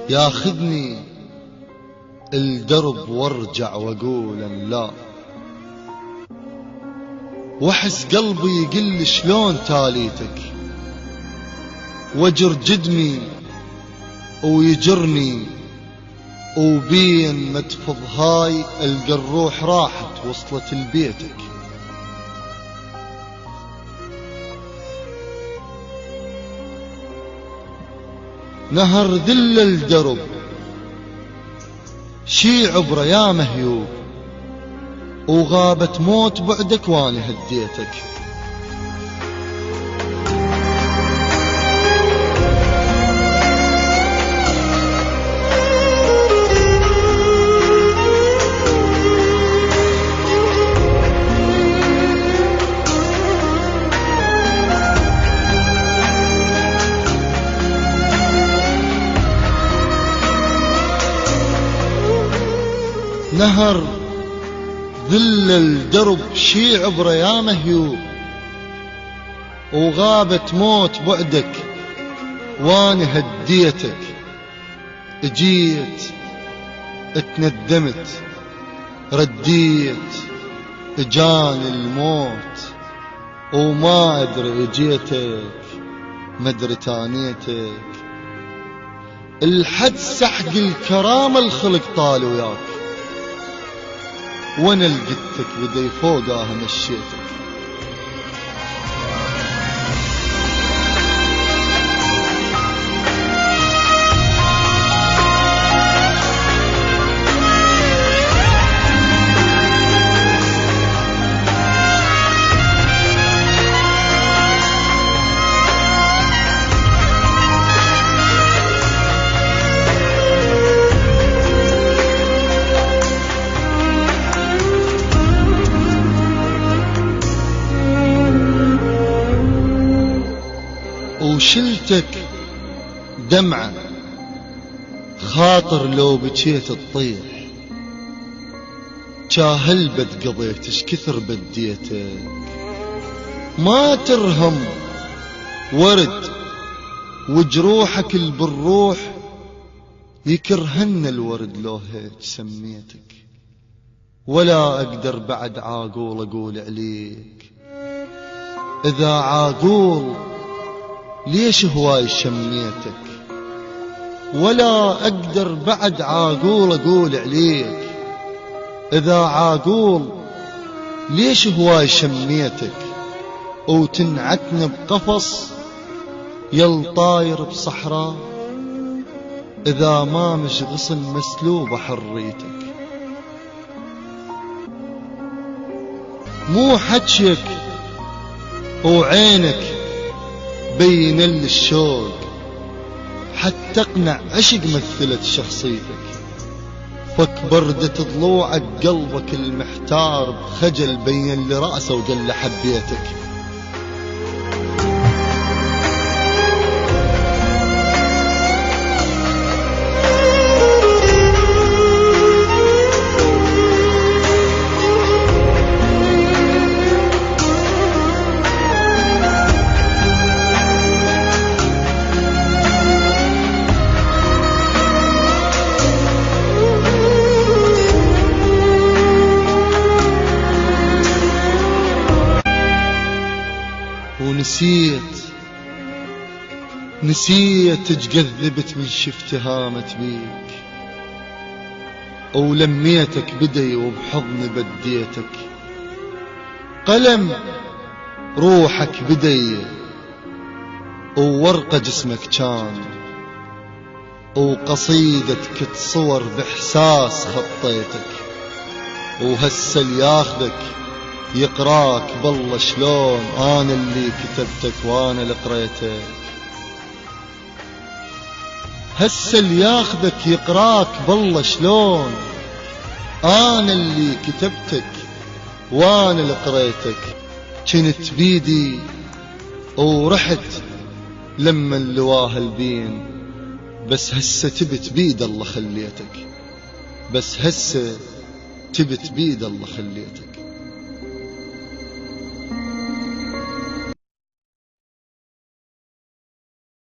ياخذني الدرب وارجع واقول لا، واحس قلبي يقل شلون تاليتك، واجر جدمي ويجرني وبين ما تفض هاي القى الروح راحت وصلت لبيتك. نهر ذل الدرب شي عبره يا مهيوب، وغابت موت بعدك وانا هديتك. نهر ذل الدرب شي عبره يا مهيوب، وغابت موت بعدك وانا هديتك. اجيت اتندمت رديت اجاني الموت، وما ادري اجيتك مدري تانيتك. الحد سحق الكرامة الخلق طال وياك، وانا لقيتك بدي فوقها مشيتك. وشلتك دمعة خاطر لو بجيت تطيح، جاهل بد قضيت اش كثر بديتك. ما ترهم ورد وجروحك بالروح، يكرهن الورد لو هيك سميتك. ولا اقدر بعد عاقول اقول عليك، اذا عاقول ليش هواي شميتك. ولا اقدر بعد عاقول اقول عليك، اذا عاقول ليش هواي شميتك. وتنعتني بقفص يل طاير بصحراء، اذا ما مش غصن مسلوبة حريتك. مو حجك وعينك بين الشوق، حتى اقنع عشق مثلت شخصيتك. فك بردة ضلوعك قلبك المحتار بخجل بين اللي رأسه وقال حبيتك. نسيت جذبت من شفت هامت بيك، ولميتك بدي وبحضني بديتك. قلم روحك بدي وورقة جسمك كان، وقصيدتك تصور بإحساس خطيتك. وهسه اللي ياخذك يقراك بالله شلون انا اللي كتبتك وانا اللي قريتك. هسه اللي ياخذك يقراك بالله شلون انا اللي كتبتك وانا اللي قريتك. كنت بيدي ورحت لما اللواه البين، بس هسه تبت بيد الله خليتك. بس هسه تبت بيد الله خليتك.